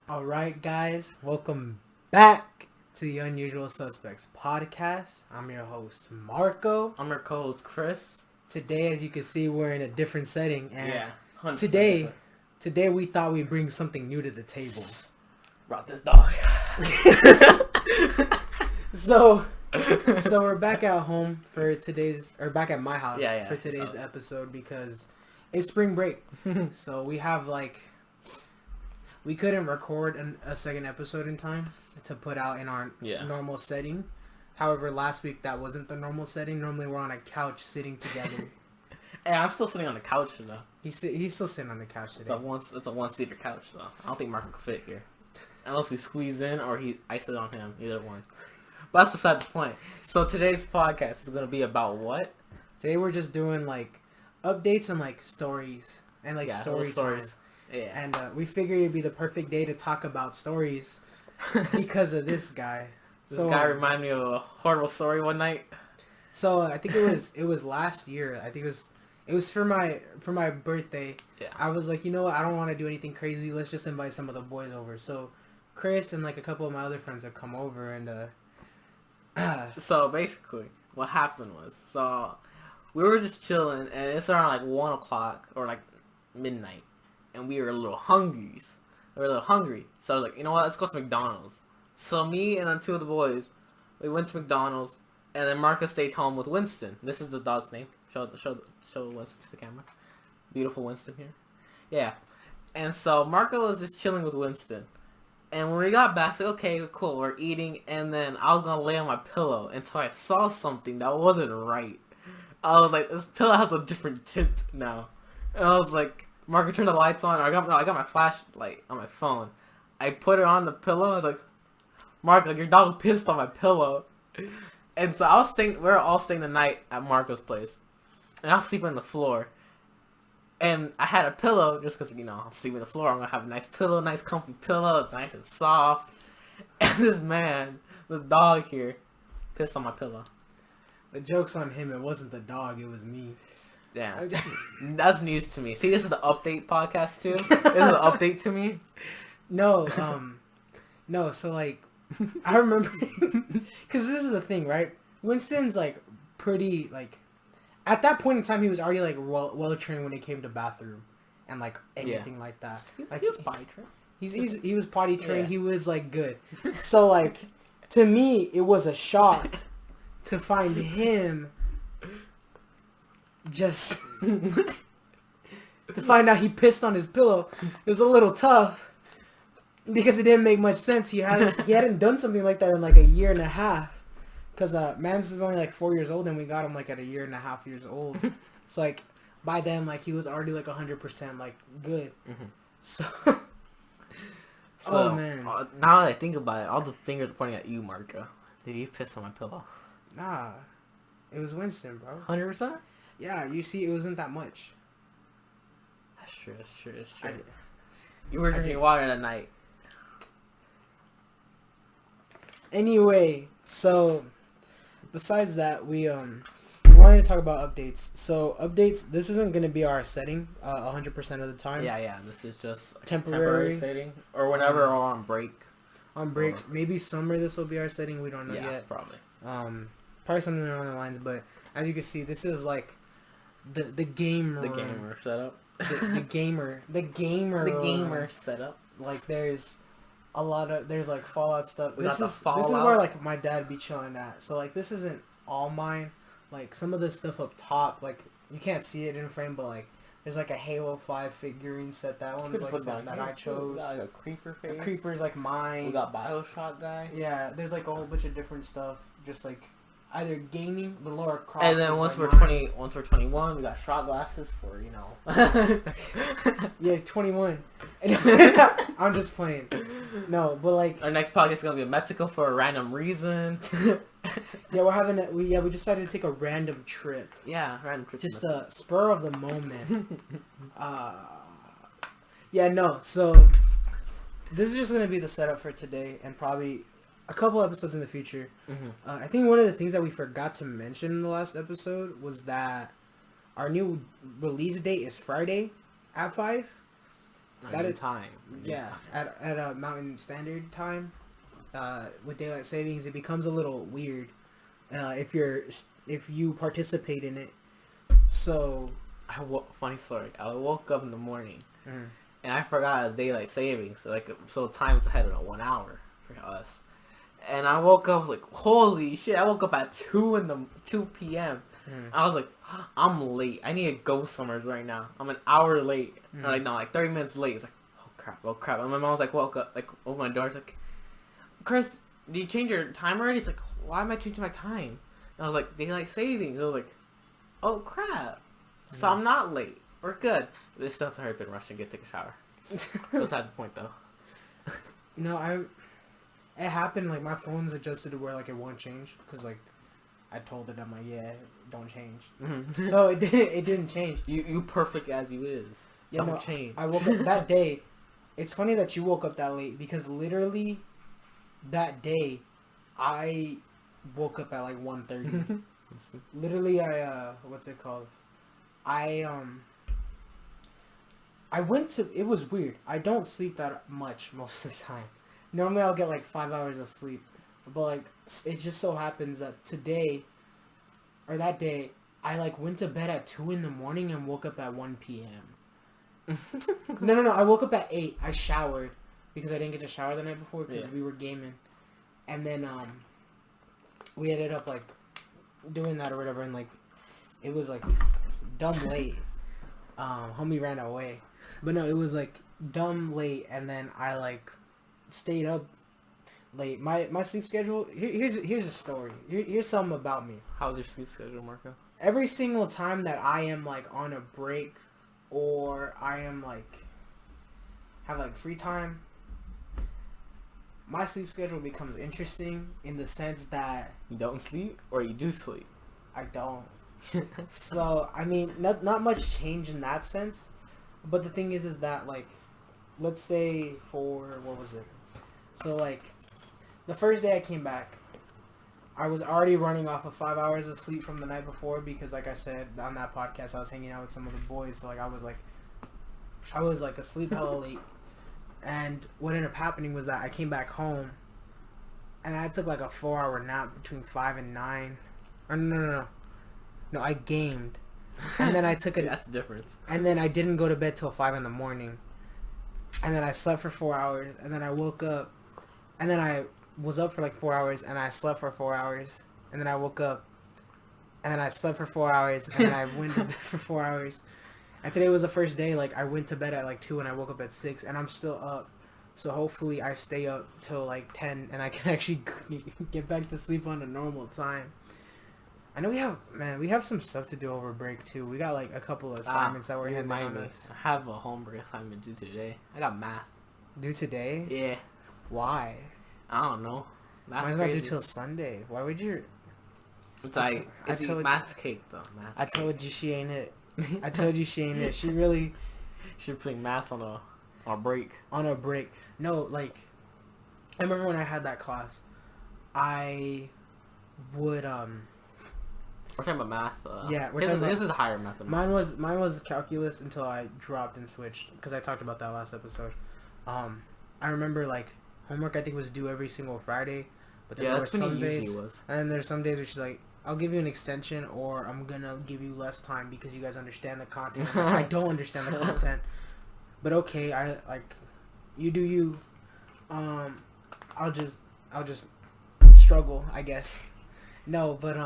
All right, guys, welcome back to the Unusual Suspects podcast. I'm your host, Marco. I'm your co-host, Chris. Today, as you can see, we're in a different setting, and Yeah, 100% today, different. we thought we'd bring something new to the table. Brought this dog. So we're back at home for today's, or back at my house for today's episode because it's spring break. So we have we couldn't record a second episode in time to put out in our normal setting. However, last week that wasn't the normal setting. Normally we're on a couch sitting together. Hey, I'm still sitting on the couch though. He's still sitting on the couch today. It's a one-seater couch though. I don't think Marco could fit here. Unless we squeeze in or I sit on him. Either one. But that's beside the point. So today's podcast is going to be about what? Today we're just doing updates and stories and stories. Yeah. And we figured it'd be the perfect day to talk about stories because of this guy. This guy reminded me of a horrible story one night. So I think it was last year. I think it was for my birthday. Yeah. I was like, you know what? I don't want to do anything crazy. Let's just invite some of the boys over. So Chris and a couple of my other friends have come over and So basically, what happened was, we were just chilling, and it's around 1 o'clock or midnight, and we were a little hungry. So I was like, you know what? Let's go to McDonald's. So me and then two of the boys, we went to McDonald's, and then Marcus stayed home with Winston. This is the dog's name. Show Winston to the camera. Beautiful Winston here. Yeah. And so Marco was just chilling with Winston. And when we got back, it's like, okay, cool, we're eating, and then I was gonna lay on my pillow until I saw something that wasn't right. I was like, this pillow has a different tint now. And I was like, Marco, turn the lights on. I got my flashlight on my phone. I put it on the pillow. I was like, Marco, your dog pissed on my pillow. And so we were all staying the night at Marco's place. And I was sleeping on the floor. And I had a pillow just because, I'm sleeping on the floor. I'm going to have a nice pillow, nice comfy pillow. It's nice and soft. And this dog here, pissed on my pillow. The joke's on him. It wasn't the dog. It was me. Yeah. That's news to me. See, this is the update podcast, too. This is an update to me. No, so, I remember, because this is the thing, right? Winston's, pretty, at that point in time, he was already, well trained when it came to bathroom and, anything like that. He was potty trained. He was potty trained. Yeah. He was, good. So, to me, it was a shock to find him just, to find out he pissed on his pillow. It was a little tough because it didn't make much sense. He hadn't done something like that in, a year and a half. Because Mans is only 4 years old, and we got him at a year and a half years old. So by then he was already 100% good. Mm-hmm. So oh man. Now that I think about it, all the fingers are pointing at you, Marco. Did you piss on my pillow? Nah, it was Winston, bro. 100%. Yeah, you see, it wasn't that much. That's true. You were drinking water that night. Anyway, so besides that, we wanted to talk about updates. So updates, this isn't going to be our setting 100% of the time. Yeah. This is just temporary setting, or whenever we're on break. Maybe summer. This will be our setting. We don't know yet. Probably. Probably something along the lines. But as you can see, this is the gamer. The gamer setup. The gamer setup. There's a lot of Fallout stuff. This is Fallout. where my dad be chilling at. So this isn't all mine. Some of the stuff up top, you can't see it in frame, but there's a Halo 5 figurine set. That one's something that I chose. We got a creeper face. The creeper's mine. We got BioShock guy. Yeah, there's a whole bunch of different stuff. Just either gaming, the Lara Croft. And then once we're 21, we got shot glasses for Yeah, 21. I'm just playing. No, but our next podcast is gonna be in Mexico for a random reason. Yeah, we're having we decided to take a random trip. Yeah, random trip. Just a spur of the moment. Yeah, no. So this is just gonna be the setup for today, and probably a couple episodes in the future. Mm-hmm. I think one of the things that we forgot to mention in the last episode was that our new release date is Friday at 5. That is time. Yeah, at a Mountain Standard Time, with daylight savings, it becomes a little weird if you participate in it. So, funny story. I woke up in the morning, and I forgot it was daylight savings. So time's ahead of 1 hour for us. And I woke up, I was like, holy shit! I woke up at 2 p.m. I was like, I'm late. I need to go somewhere right now. I'm an hour late. Like 30 minutes late. It's like, oh crap. And my mom was like, woke up, like, open my door. It's like, Chris, did you change your time already? It's like, why am I changing my time? And I was like, daylight savings. I was like, oh crap. So I'm not late. We're good. But it's still to hurry up and rush and take a shower. Beside the point, though. It happened, like, my phone's adjusted to where, like, it won't change. Because, like, I told it, I'm like, yeah, don't change. So it didn't change. You perfect as you is. Yeah, don't change. I woke up that day. It's funny that you woke up that late because literally that day I woke up at like 1:30. Literally, what's it called? I went to. It was weird. I don't sleep that much most of the time. Normally, I'll get like 5 hours of sleep. But, like, it just so happens that that day, I, like, went to bed at 2 in the morning and woke up at 1 p.m. No. I woke up at 8. I showered because I didn't get to shower the night before because we were gaming. And then, we ended up, like, doing that or whatever. And, like, it was, like, dumb late. Homie ran away. But, no, it was, like, dumb late. And then I, like, stayed up late. My sleep schedule. Here's a story. Here's something about me. How's your sleep schedule, Marco? Every single time that I am like on a break, or I am like have like free time, my sleep schedule becomes interesting in the sense that you don't sleep or you do sleep. I don't. So I mean, not much change in that sense. But the thing is that like, let's say for what was it? So like. The first day I came back, I was already running off of 5 hours of sleep from the night before because, like I said on that podcast, I was hanging out with some of the boys. So, like, I was asleep hella late. And what ended up happening was that I came back home, and I took, like, a 4-hour nap between 5 and 9. Or, no, I gamed. And then I took a... That's the difference. And then I didn't go to bed till 5 in the morning. And then I slept for 4 hours, and then I woke up, and then I was up for like 4 hours, and I slept for 4 hours, and then I woke up, and then I slept for 4 hours, and then I went to bed for 4 hours. And today was the first day, like, I went to bed at like 2 and I woke up at 6, and I'm still up. So hopefully I stay up till like 10 and I can actually get back to sleep on a normal time. I know we have some stuff to do over break too. We got like a couple of assignments that we're handing on us. I have a homework assignment due today. I got math. Due today? Yeah. Why? I don't know. Mine's not due till Sunday. Why would you? It's like math's cake though. I told you she ain't it. I told you she ain't it. She really. She's playing math on a break. On a break. No, like, I remember when I had that class, I would We're talking about math. Yeah, this is higher math than mine was calculus until I dropped and switched because I talked about that last episode. I remember like homework I think was due every single Friday, but then there were some days, and then there's some days where she's like, I'll give you an extension or I'm gonna give you less time because you guys understand the content. I don't understand the content, but okay, I like you do you. I'll just struggle, I guess. No, but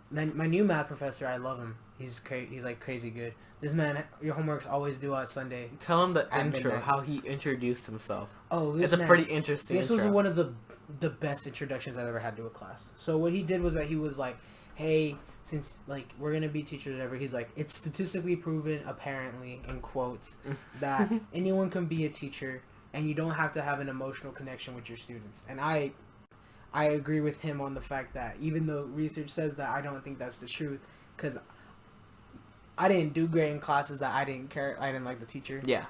then my new math professor, I love him. He's like crazy good. This man, your homework's always due on Sunday. Tell him the intro, midnight. How he introduced himself. Oh, it's a pretty interesting. This was one of the best introductions I've ever had to a class. So what he did was that he was like, "Hey, since like we're gonna be teachers ever," he's like, "It's statistically proven, apparently, in quotes, that anyone can be a teacher, and you don't have to have an emotional connection with your students." And I agree with him on the fact that even though research says that, I don't think that's the truth because I didn't do great in classes that I didn't care. I didn't like the teacher. Yeah.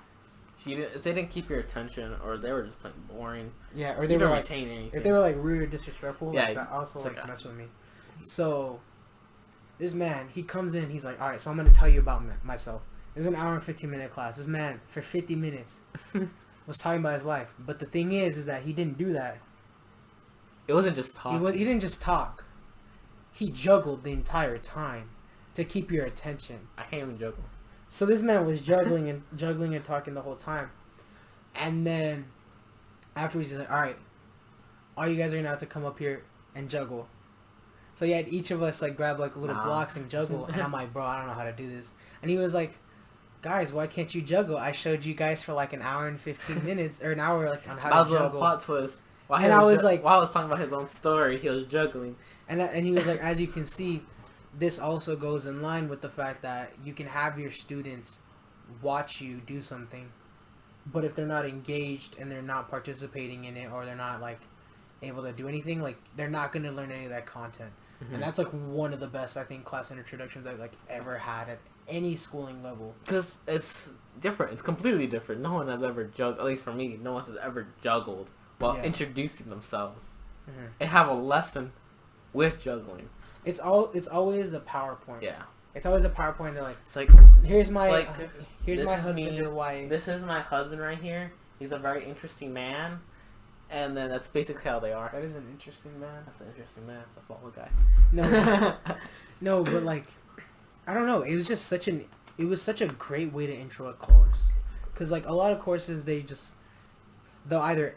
If they didn't keep your attention, or they were just plain boring. Yeah, or they were like, retain anything. If they were like rude or disrespectful, yeah, like, that also like mess with me. So, this man, he comes in, he's like, all right, so I'm going to tell you about myself. It was an hour and 15-minute class. This man, for 50 minutes, was talking about his life. But the thing is that he didn't do that. It wasn't just talking. He didn't just talk. He juggled the entire time to keep your attention. I can't even juggle. So this man was juggling and talking the whole time. And then afterwards he's like, alright, all you guys are gonna have to come up here and juggle. So he had each of us like grab like little blocks and juggle. And I'm like, bro, I don't know how to do this. And he was like, guys, why can't you juggle? I showed you guys for like an hour and 15 minutes or an hour like on how to juggle. That was a little plot twist. While I was like, while I was talking about his own story, he was juggling. And he was like, as you can see, this also goes in line with the fact that you can have your students watch you do something, but if they're not engaged and they're not participating in it, or they're not like able to do anything, like they're not going to learn any of that content. Mm-hmm. And that's like one of the best, I think, class introductions I've like ever had at any schooling level. Because it's different. It's completely different. No one has ever juggled, at least for me, no one has ever juggled while introducing themselves and have a lesson with juggling. It's always a PowerPoint. Yeah. It's always a PowerPoint. They're like, it's like, here's my husband or wife. This is my husband right here. He's a very interesting man. And then that's basically how they are. That is an interesting man. That's an interesting man. It's a follow guy. No, no, but like, I don't know. It was just such a great way to intro a course. Because like a lot of courses, they'll either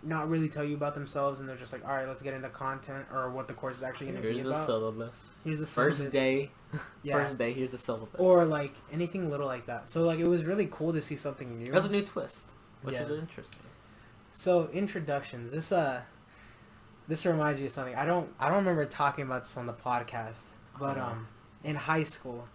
not really tell you about themselves, and they're just like, all right, let's get into content or what the course is actually going to be about. Here's the syllabus. First day, here's the syllabus. Or like anything little like that. So like it was really cool to see something new. That's a new twist, which is interesting. So introductions. This reminds me of something. I don't remember talking about this on the podcast, but in high school,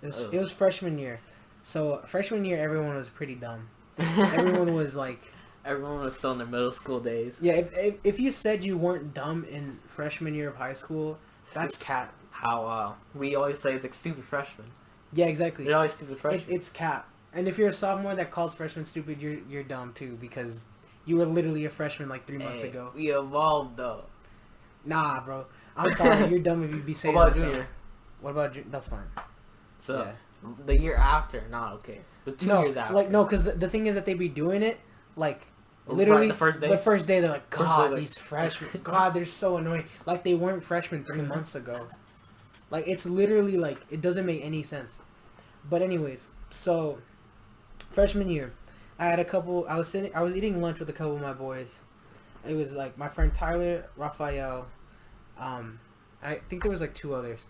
it was freshman year. So freshman year, everyone was pretty dumb. Everyone was like. Everyone was still in their middle school days. Yeah, if you said you weren't dumb in freshman year of high school, that's cap. How we always say it's like stupid freshmen. Yeah, exactly. They're always stupid freshmen. It's cap. And if you're a sophomore that calls freshmen stupid, you're dumb too, because you were literally a freshman like 3 months ago. We evolved though. Nah, bro. I'm sorry. You're dumb if you be saying that. What about junior? What about junior? That's fine. So the year after, not okay. The 2 years after. Like no, because the thing is that they be doing it like. Literally, the first day, they're like, God, these freshmen, God, they're so annoying. Like, they weren't freshmen 3 months ago. Like, it's literally, like, it doesn't make any sense. But anyways, so, freshman year, I was eating lunch with a couple of my boys. It was, like, my friend Tyler, Raphael, I think there was, like, 2 others.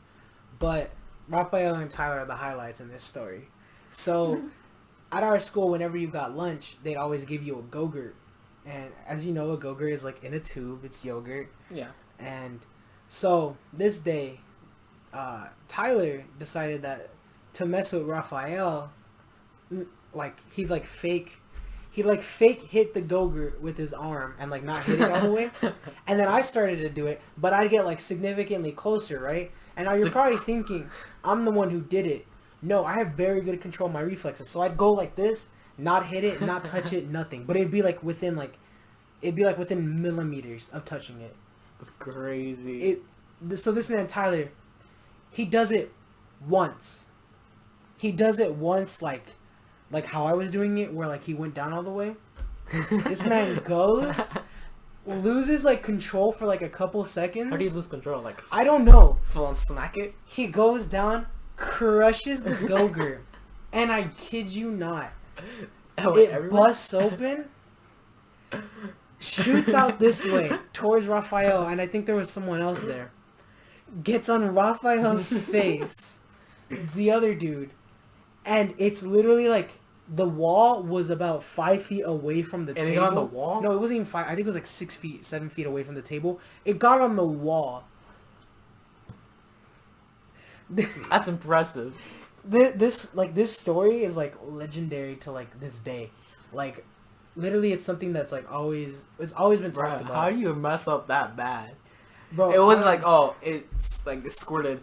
But Raphael and Tyler are the highlights in this story. So, at our school, whenever you got lunch, they'd always give you a Go-Gurt. And as you know, a Go-Gurt is like in a tube. It's yogurt. Yeah. And so this day, Tyler decided that to mess with Raphael, like he'd fake hit the Go-Gurt with his arm and like not hit it all the way. And then I started to do it, but I'd get like significantly closer, right? And now you're probably thinking I'm the one who did it. No, I have very good control of my reflexes. So I'd go like this. Not hit it, not touch it, nothing. But it'd be like within millimeters of touching it. That's crazy. So this man Tyler, he does it once. He does it once, like how I was doing it, where like he went down all the way. This man loses like control for like a couple seconds. How do you lose control? Like I don't know. Full smack it. He goes down, crushes the Go-Gurt, and I kid you not. It busts open, shoots out this way towards Raphael, and I think there was someone else there. Gets on Raphael's face, the other dude, and it's literally like the wall was about 5 feet away from the table. It got on the wall? No, it wasn't even 5. I think it was like 6 feet, 7 feet away from the table. It got on the wall. That's impressive. This story is like legendary to like this day. Like literally it's something that's like it's always been talked about. How do you mess up that bad? Bro, it wasn't like it's like it squirted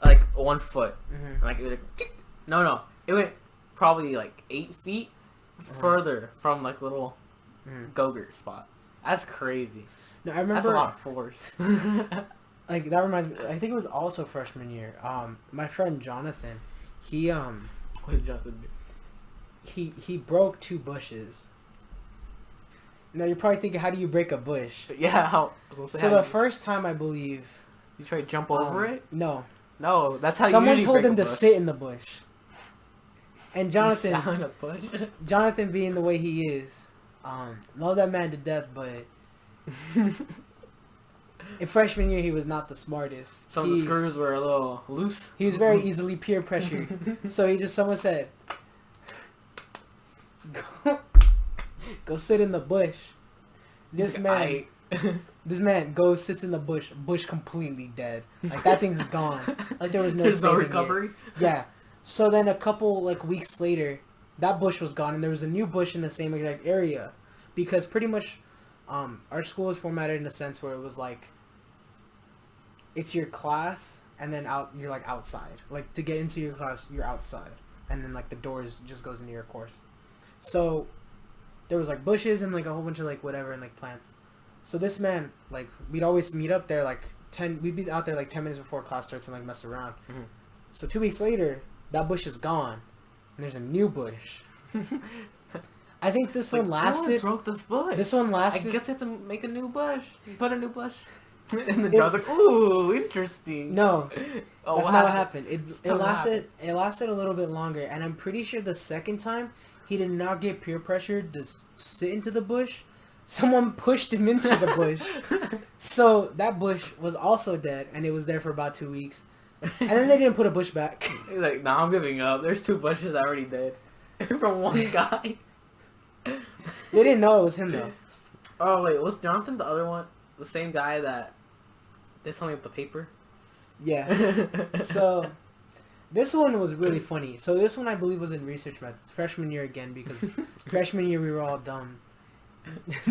like 1 foot. Mm-hmm. Like it was like, no. It went probably like 8 feet further from like little Go-Gurt spot. That's crazy. No, I remember that's a lot of force. Like that reminds me, I think it was also freshman year. My friend Jonathan, he What did Jonathan do? He broke 2 bushes. Now you're probably thinking, how do you break a bush? Yeah, how? So the first time, I believe, you try to jump over it. No, that's how. Someone you told break him to sit in the bush. And Jonathan, a bush? Jonathan, being the way he is, love that man to death, but in freshman year he was not the smartest. Some of the screws were a little loose. He was very easily peer pressured. So someone said, Go sit in the bush. This man goes, sits in the bush. Bush completely dead. Like, that thing's gone. Like, there was no recovery. Yeah. So then a couple weeks later, that bush was gone, and there was a new bush in the same exact area, because pretty much, our school is formatted in a sense where it was like, it's your class, and then you're like outside. Like, to get into your class, you're outside, and then like the doors just goes into your course. So there was like bushes and like a whole bunch of like whatever and like plants. So this man, like, we'd always meet up there like we'd be out there like 10 minutes before class starts and like mess around. Mm-hmm. So 2 weeks later, that bush is gone, and there's a new bush. I think this one lasted. Broke this bush. This one lasted. I guess you have to make a new bush. Put a new bush. And the John's like, ooh, interesting. No, that's not what happened. It lasted a little bit longer, and I'm pretty sure the second time he did not get peer pressured to sit into the bush. Someone pushed him into the bush. So that bush was also dead, and it was there for about 2 weeks. And then they didn't put a bush back. He's like, nah, I'm giving up. There's 2 bushes already dead. From one guy. They didn't know it was him, though. Oh, wait. Was Jonathan the other one? The same guy that did something with the paper? Yeah. So, this one was really funny. So, this one I believe was in research methods. Freshman year again, because freshman year we were all dumb.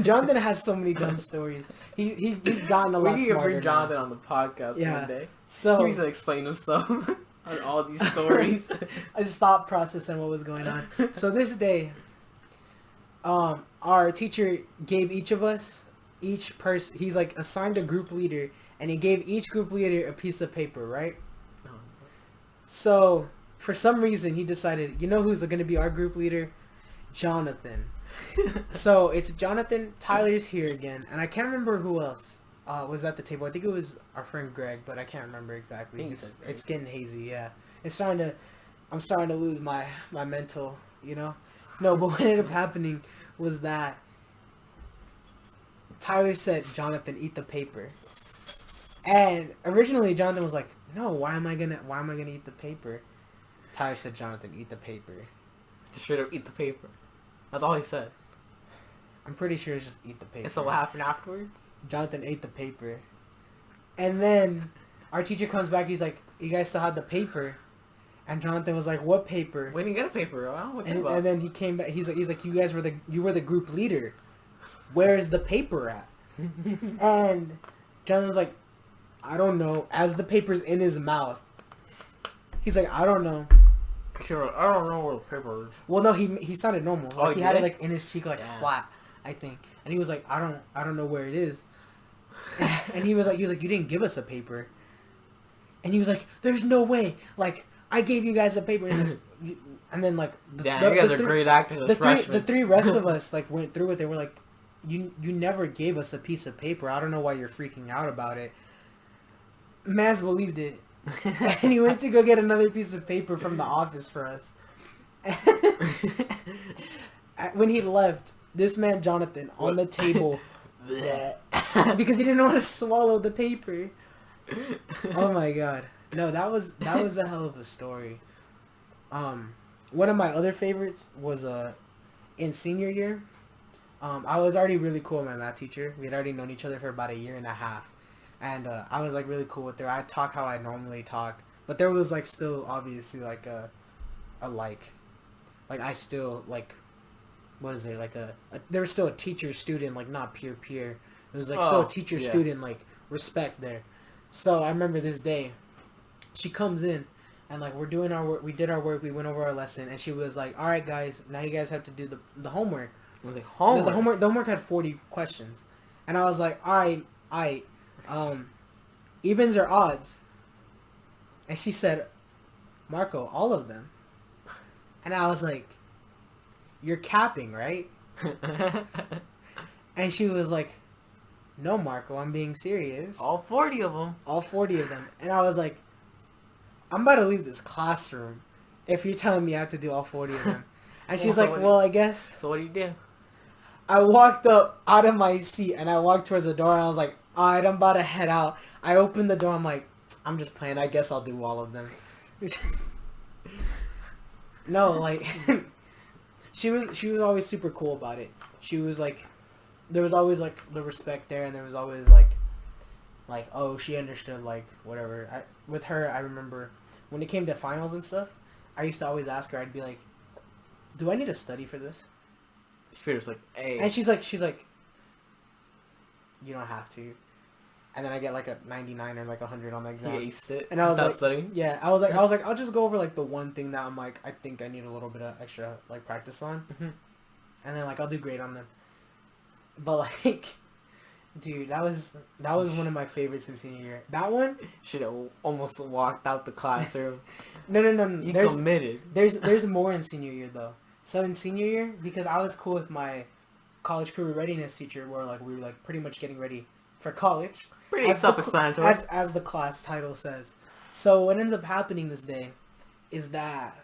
Jonathan has so many dumb stories. He's gotten a lot smarter. We need to bring Jonathan on the podcast one day. So he needs to explain himself on all these stories. I stopped processing what was going on. So this day, our teacher gave each of us, each person, he's like assigned a group leader, and he gave each group leader a piece of paper, right? So for some reason he decided, you know who's going to be our group leader? Jonathan. So it's Jonathan, Tyler's here again, and I can't remember who else was at the table. I think it was our friend Greg, but I can't remember exactly. It's getting hazy, yeah. I'm starting to lose my mental, you know? No, but what ended up happening was that Tyler said, Jonathan, eat the paper. And originally Jonathan was like, no, why am I gonna eat the paper? Tyler said, Jonathan, eat the paper. Just straight up eat the paper. That's all he said. I'm pretty sure it's just eat the paper. And so what happened afterwards? Jonathan ate the paper. And then our teacher comes back, he's like, you guys still have the paper? And Jonathan was like, what paper? We didn't get a paper. And then he came back, he's like, you were the group leader. Where's the paper at? And Jonathan was like, I don't know. As the paper's in his mouth. He's like, I don't know. Sure, I don't know where the paper is. Well, no, he sounded normal. Like, he had it like in his cheek, like flat, I think. And he was like, I don't know where it is. And he was like, you didn't give us a paper. And he was like, there's no way. Like, I gave you guys a paper. And then like, you guys are great actors. The 3 rest of us like went through it. They were like, you never gave us a piece of paper. I don't know why you're freaking out about it. Maz believed it. And he went to go get another piece of paper from the office for us. When he left, this man Jonathan on the table because he didn't want to swallow the paper. Oh my god. No, that was a hell of a story. One of my other favorites was in senior year. I was already really cool with my math teacher. We had already known each other for about 1.5 years. And I was like really cool with her. I talk how I normally talk, but there was like still obviously like a I still like, what is it, like there was still a teacher student, like not peer. It was like still a teacher student like respect there. So I remember this day, she comes in and like we're doing our work. We did our work. We went over our lesson, and she was like, "All right, guys, now you guys have to do the homework." I was like, "Homework." The homework had 40 questions, and I was like, "All right, evens or odds?" And she said, Marco, all of them. And I was like, you're capping, right? And she was like, no, Marco, I'm being serious. All 40 of them. All 40 of them. And I was like, I'm about to leave this classroom if you're telling me I have to do all 40 of them. And she's like, well, I guess. So what do you do? I walked up out of my seat and I walked towards the door and I was like, alright, I'm about to head out. I opened the door. I'm like, I'm just playing. I guess I'll do all of them. No, like, she was always super cool about it. She was like, there was always like the respect there, and there was always like oh, she understood, like, whatever. With her, I remember when it came to finals and stuff, I used to always ask her. I'd be like, do I need to study for this? She was like, hey. And she's like, you don't have to. And then I get like a 99 or like 100 on the exam. You aced it. And I was like, studying? Yeah, I was like, I'll just go over like the one thing that I'm like, I think I need a little bit of extra like practice on. Mm-hmm. And then like I'll do great on them. But like, dude, that was one of my favorites in senior year. That one should have almost walked out the classroom. No. You committed. There's more in senior year though. So in senior year, because I was cool with my college career readiness teacher, where like we were like pretty much getting ready for college. Pretty self-explanatory. As the class title says. So what ends up happening this day is that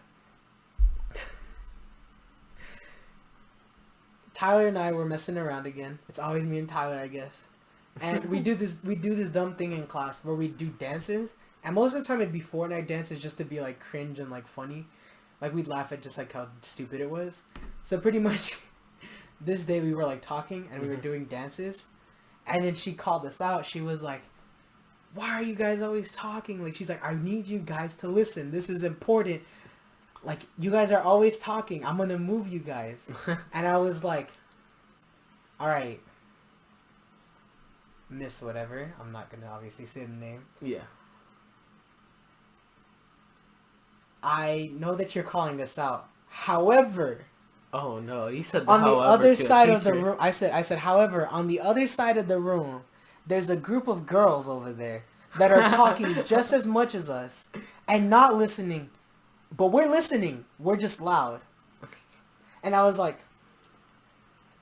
Tyler and I were messing around again. It's always me and Tyler, I guess. And we do this dumb thing in class where we do dances. And most of the time it'd be Fortnite dances just to be like cringe and like funny. Like we'd laugh at just like how stupid it was. So pretty much this day we were like talking and we were doing dances. And then she called us out. She was like, why are you guys always talking? Like, she's like, I need you guys to listen. This is important. Like, you guys are always talking. I'm going to move you guys. And I was like, all right, Miss whatever. I'm not going to obviously say the name. Yeah. I know that you're calling us out. However... Oh no, he said on the other side of the room. I said, however, on the other side of the room, there's a group of girls over there that are talking just as much as us and not listening. But we're listening. We're just loud. And I was like,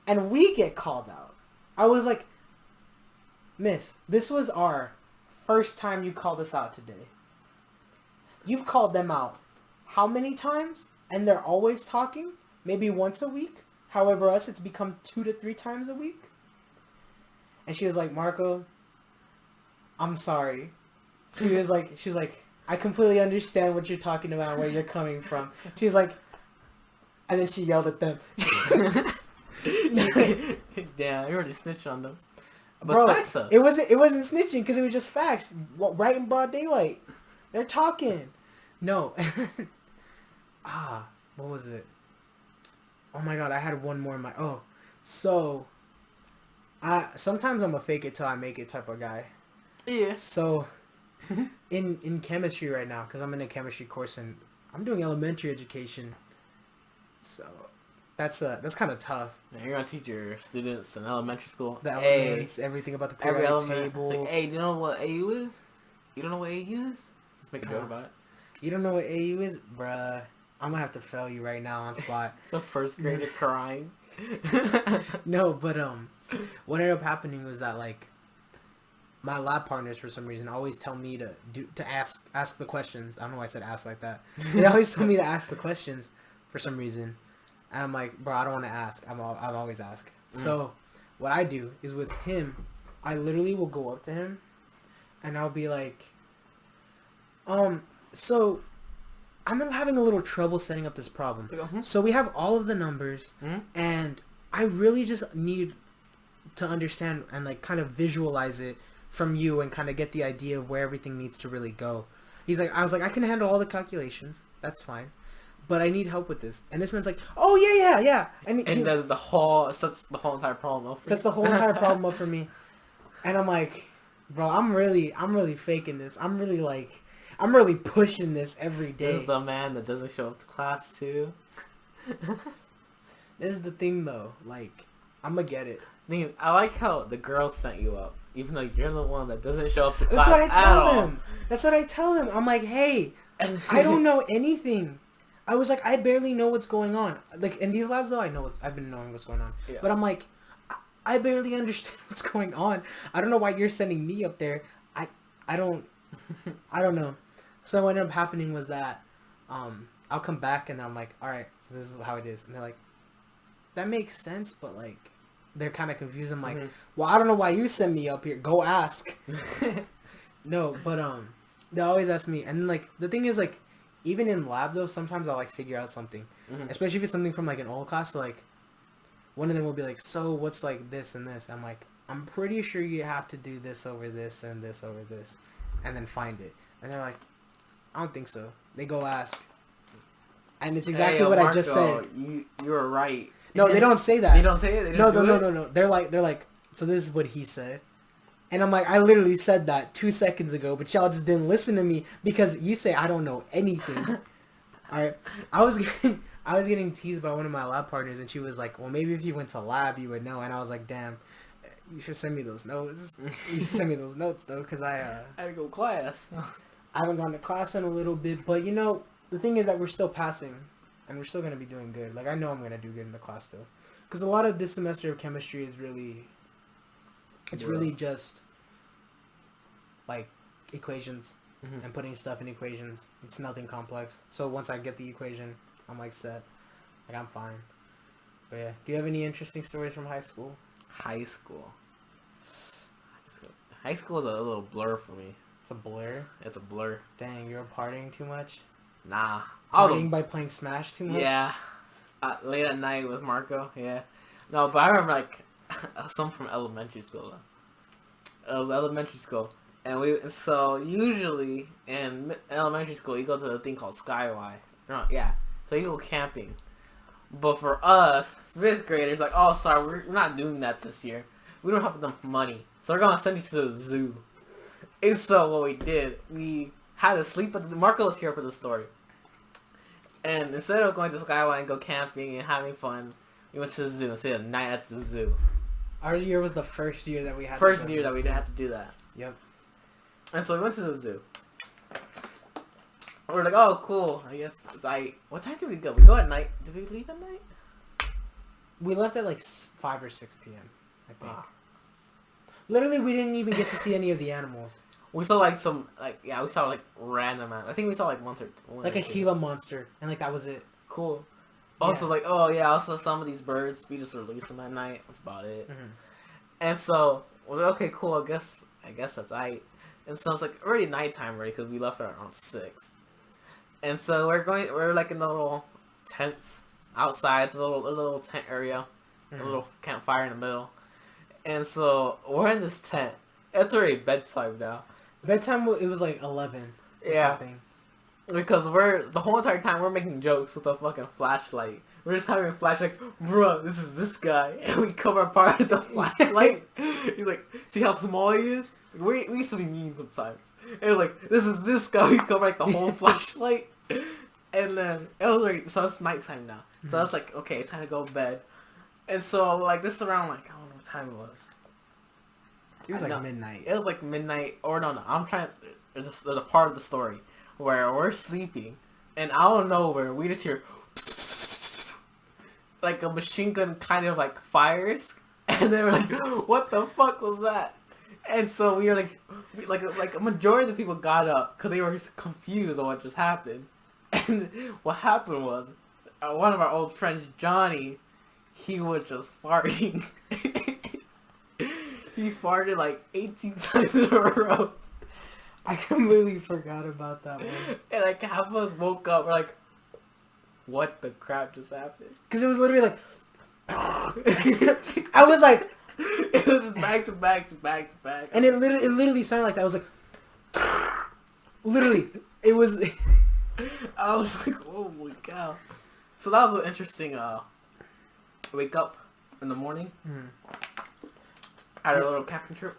and we get called out. I was like, Miss, this was our first time you called us out today. You've called them out how many times? And they're always talking? Maybe once a week. However, us, it's become 2 to 3 times a week. And she was like, Marco, I'm sorry. She's like, I completely understand what you're talking about and where you're coming from. She's like, and then she yelled at them. Damn, you already snitched on them. But bro, facts though. It wasn't snitching because it was just facts. Right in broad daylight. They're talking. No. What was it? Oh my god, I had one more in my... Oh, so... sometimes I'm a fake it till I make it type of guy. Yeah. So, in chemistry right now, because I'm in a chemistry course and I'm doing elementary education. So, that's kind of tough. Yeah, you're going to teach your students in elementary school. The elements, everything about the periodic table. Like, hey, do you know what AU is? You don't know what AU is? Let's make a joke about it. You don't know what AU is? Bruh. I'm gonna have to fail you right now on spot. It's a first grader crying. No, but what ended up happening was that like my lab partners for some reason always tell me to ask the questions. I don't know why I said ask like that. They always tell me to ask the questions for some reason, and I'm like, bro, I don't want to ask. I've always asked. So what I do is with him, I literally will go up to him, and I'll be like, so. I'm having a little trouble setting up this problem. So we have all of the numbers, and I really just need to understand and like kind of visualize it from you and kind of get the idea of where everything needs to really go. I was like, I can handle all the calculations. That's fine. But I need help with this. And this man's like, oh, yeah. And does sets the whole entire problem up for Sets the whole entire problem up for me. And I'm like, bro, I'm really faking this. I'm really pushing this every day. This is the man that doesn't show up to class too. This is the thing though. Like, I'm gonna get it. I like how the girls sent you up, even though you're the one that doesn't show up to class. That's what I tell them. I'm like, hey, I don't know anything. I was like, I barely know what's going on. Like, in these labs, though, I've been knowing what's going on. Yeah. But I'm like, I barely understand what's going on. I don't know why you're sending me up there. I don't know. So what ended up happening was that, I'll come back and I'm like, all right, so this is how it is. And they're like, that makes sense, but like, they're kind of confused. I'm like, well, I don't know why you sent me up here. Go ask. No, but, they always ask me. And like, the thing is like, even in lab though, sometimes I'll like figure out something, especially if it's something from like an old class. So, like, one of them will be like, so what's like this and this? I'm like, I'm pretty sure you have to do this over this and this over this, and then find it. And they're like, I don't think so. They go ask, and it's exactly what Marco, I just said. You were right. No, they don't say that. They don't say it. They no. They're like. So this is what he said, and I'm like, I literally said that 2 seconds ago, but y'all just didn't listen to me because you say I don't know anything. All right, I was getting teased by one of my lab partners, and she was like, well, maybe if you went to lab, you would know. And I was like, damn, you should send me those notes. You should send me those notes, though, because I had to go to class. I haven't gone to class in a little bit, but, you know, the thing is that we're still passing, and we're still going to be doing good. Like, I know I'm going to do good in the class, still. Because a lot of this semester of chemistry is really, it's really just, like, equations. And putting stuff in equations. It's nothing complex. So once I get the equation, I'm like set. Like, I'm fine. But yeah. Do you have any interesting stories from high school? High school is a little blur for me. It's a blur? It's a blur. Dang, you're partying too much? Nah. Partying by playing Smash too much? Yeah. Late at night with Marco, yeah. No, but I remember, like, some from elementary school, though. It was elementary school. And so usually in elementary school, you go to a thing called Skyway. No, yeah. So you go camping. But for us, 5th graders, like, oh, sorry, we're not doing that this year. We don't have enough money. So we're going to send you to the zoo. And so what we did, we had to sleep at the... Marco was here for the story. And instead of going to Skyway and go camping and having fun, we went to the zoo and stayed a night at the zoo. Our year was the first year that we had First year that we had to do that. Yep. And so we went to the zoo. We're like, oh, cool. I guess it's what time did we go? We go at night. Did we leave at night? We left at like 5 or 6 p.m. I think. Literally, we didn't even get to see any of the animals. We saw like we saw like random animals. I think we saw like one like a Gila monster, and like that was it. Cool. Also, like, oh yeah, also some of these birds, we just released them at night. That's about it. And so, okay, cool. I guess that's aight. And so it's like already nighttime already because we left around 6. And so we're like in the little tents outside, the little tent area, a little campfire in the middle. And so we're in this tent. It's already bedtime now. Bedtime, it was like 11 or something. Because the whole entire time we're making jokes with a fucking flashlight. We're just having a flashlight, bruh, this is this guy. And we cover our part with the flashlight. He's like, see how small he is? We used to be mean sometimes. It was like, this is this guy. We cover like the whole flashlight. And then, it was like, so it's nighttime now. So it's like, okay, time to go to bed. And so, like, this is around, like, I don't know what time it was. It was like midnight. It was like midnight, or no, I'm trying, there's a part of the story where we're sleeping, and out of nowhere, we just hear, like, a machine gun kind of, like, fires, and they were like, what the fuck was that? And so we were like a majority of the people got up because they were confused on what just happened. And what happened was, one of our old friends, Johnny, he was just farting. He farted like 18 times in a row. I completely forgot about that one. And like half of us woke up, we're like, what the crap just happened? Because it was literally like, I was like, it was just back to back to back to back. And it literally sounded like that. I was like, literally, it was. I was like, oh my god. So that was an interesting wake up in the morning. Had a little camping trip.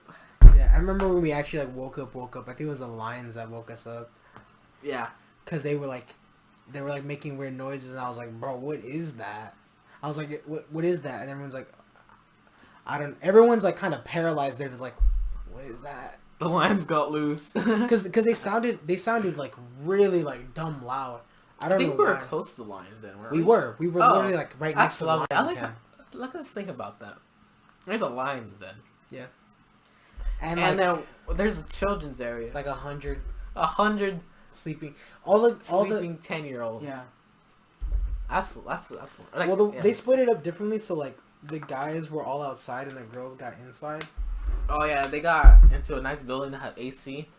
Yeah, I remember when we actually like woke up. I think it was the lions that woke us up. Yeah. Because they were like making weird noises, and I was like, bro, what is that? I was like, what is that? And everyone's like, everyone's like kind of paralyzed. They're just like, what is that? The lions got loose. Because they sounded like really like dumb loud. I don't know. We were close to the Lions then. We were literally like right next to the Lions. I like how, let us think about that. There's the Lions then. Yeah. And then there's a children's area. Like 100 sleeping. All the 10-year-olds. Yeah. That's like, well, they split it up differently. So like the guys were all outside and the girls got inside. Oh yeah, they got into a nice building that had AC.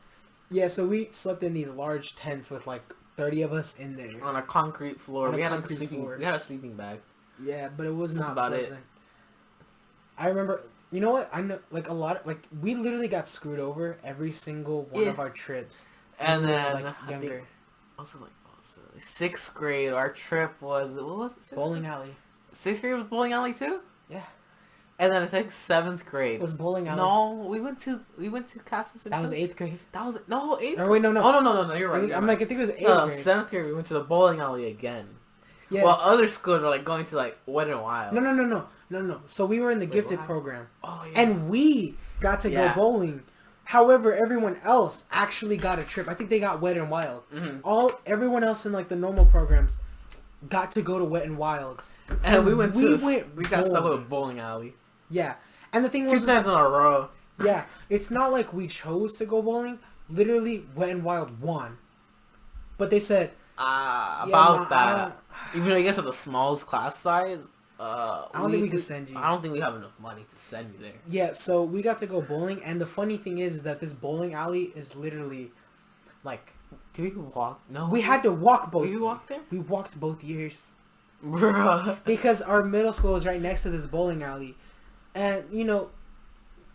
Yeah, so we slept in these large tents with like 30 of us in there on a concrete floor. We had a sleeping bag. Yeah, but it was not about pleasant. It. I remember. You know what? I know, like a lot. We literally got screwed over every single one of our trips. And then like younger. Also, like 6th grade, our trip was bowling alley. 6th grade was bowling alley too. Yeah. And then I think 7th grade was bowling alley. No, we went to Castle. That was 8th grade. That was 8th. Or wait, no. Oh no, you're right. I think it was 8th grade. 7th grade we went to the bowling alley again. Yeah. While other schools were like going to like Wet and Wild. No. So we were in the gifted program. Oh yeah. And we got to go bowling. However, everyone else actually got a trip. I think they got Wet and Wild. Mm-hmm. Everyone else in like the normal programs got to go to Wet and Wild. And we got stuck with a bowling alley. Yeah. And the thing was 2 times in a row. Yeah. It's not like we chose to go bowling. Literally, Wet and Wild won. But they said that. Even though I guess with the smallest class size, I don't think we could send you. I don't think we have enough money to send you there. Yeah, so we got to go bowling, and the funny thing is that this bowling alley is literally, like... Did we walk? No. We had to walk both. Did we walk there? We walked both years. Bruh. Because our middle school was right next to this bowling alley. And, you know,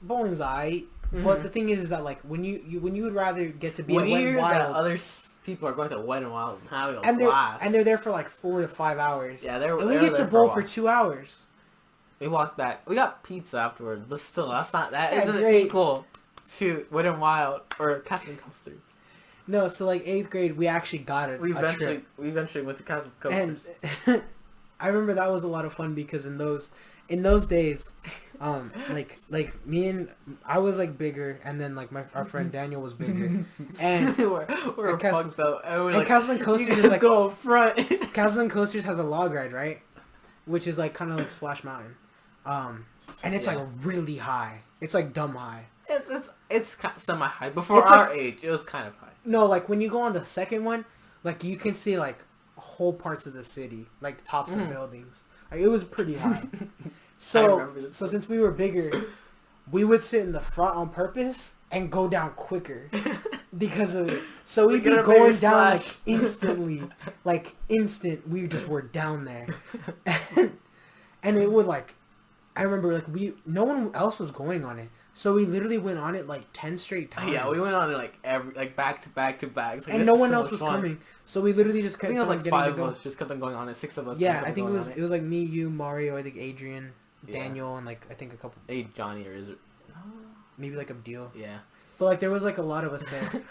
bowling's aight. Mm-hmm. But the thing is that, like, when you would rather get to be at Wet and Wild... other people are going to Wet and Wild and they're there for like 4 to 5 hours. Yeah, and we get to bowl for 2 hours. We walked back. We got pizza afterwards, but still, isn't equal to Wet and Wild or Castle Coasters. No, so like 8th grade, we actually got it. We eventually went to Castle Coasters. And I remember that was a lot of fun because in those days, I was like bigger, and then like our friend Daniel was bigger, and we're fucked up. And Castle and Coasters is like go up front. Castle and Coasters has a log ride, right? Which is like kind of like Splash Mountain, and it's like really high. It's like dumb high. It's semi high. Before our age, it was kind of high. No, like when you go on the second one, like you can see like whole parts of the city, like tops of buildings. Like, it was pretty high. So since we were bigger, we would sit in the front on purpose and go down quicker because of it. So we'd be going down like instantly, like instant. We just were down there, and it would like, I remember like no one else was going on it. So we literally went on it like 10 straight times. Yeah, we went on it like back to back to back. And no one else was coming. So we literally just kept I think it was like 5 of us just kept on going on it. 6 of us. Yeah, I think it was like me, you, Mario, I think Adrian, Daniel, and like I think a couple. Johnny, or is it? Maybe like Abdil. Yeah. But like there was like a lot of us there.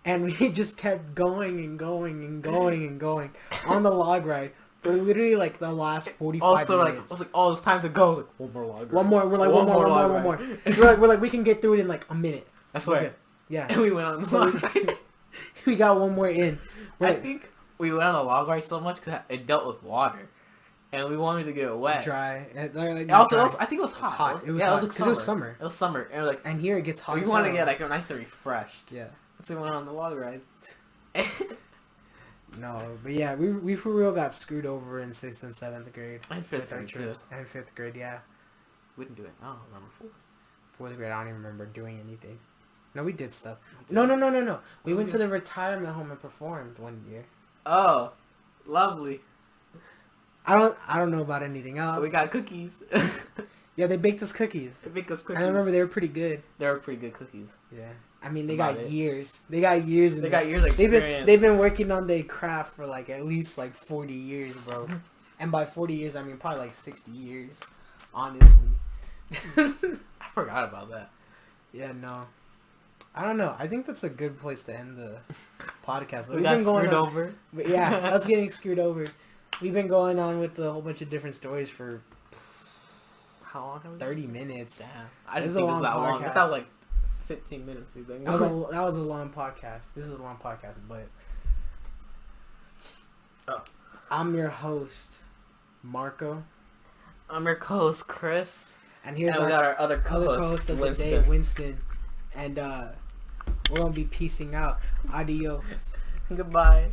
And we just kept going and going and going and going on the log ride. For literally like the last 45 minutes. Like, I was like, oh, it's time to go. I was like, one more log ride. One more. We're like, one more. We're like, we can get through it in like a minute. I swear. Yeah. And we went on the log ride. We got one more in. I think we went on the log ride so much because it dealt with water. And we wanted to get it wet. Dry. I think it was hot. It was hot. Because it was summer. It was summer. And here it gets hot. We want to get like nice and refreshed. Yeah. So we went on the log ride. No, but yeah, we for real got screwed over in 6th and 7th grade. And 5th grade too. And 5th grade, yeah. We didn't do it. I don't remember 4th grade, I don't even remember doing anything. No, we did stuff. No. We went to the retirement home and performed one year. Oh, lovely. I don't know about anything else. We got cookies. Yeah, they baked us cookies. And I remember they were pretty good. They were pretty good cookies. Yeah. I mean, they got years. They got years experience. They've been working on their craft for like at least like 40 years, bro. And by 40 years, I mean probably like 60 years, honestly. I forgot about that. Yeah, no. I don't know. I think that's a good place to end the podcast. We've got screwed over. But yeah, us getting screwed over. We've been going on with a whole bunch of different stories for how long? 30 minutes. Damn. I didn't think it was that long. I thought like 15 minutes. That was a long podcast. This is a long podcast, but Oh. I'm your host, Marco. I'm your co-host, Chris. And here's we got our other co-host, of Winston. The day, Winston. And we're going to be peacing out. Adios. Goodbye.